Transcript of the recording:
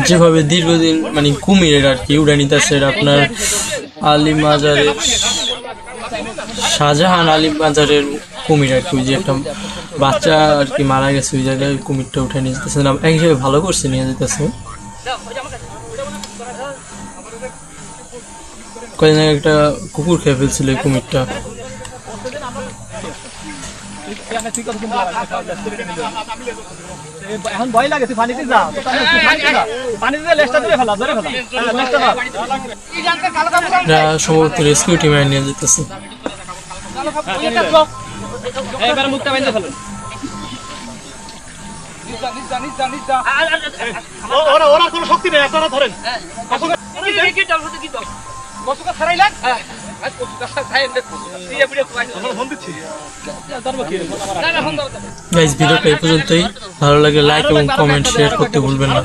যেভাবে দীর্ঘদিন মানে কুমিরের আর কি উড়ে নিতেছে আপনার আলী মাজারের শাহজাহান আলী মাজারের কুমির আর কি, যে একটা বাচ্চা আর কি মারা গেছে ওই জায়গায় কুমিরটা উঠে নিয়ে যেতেছে না, এক হিসেবে ভালো করছে নিয়ে যেতেছে। কয়েকদিন আগে একটা কুকুর খেয়ে ফেলছিল এই কুমিরটা। এখন ভয় লাগেছে পানিতে যা পানিতে লেজটা ধরে ফেলা ধরে ফেলা সম্ভবত রেস্কিউ টিমে নিয়ে যেতেছে। এবারে মুখটা বেঁধে ফেলুন। ওরা কোনো শক্তি নেই, আপনারা ধরেন। গাইস ভিডিওটা এই পর্যন্তই, ভালো লাগে লাইক এবং কমেন্ট শেয়ার করতে ভুলবেন না।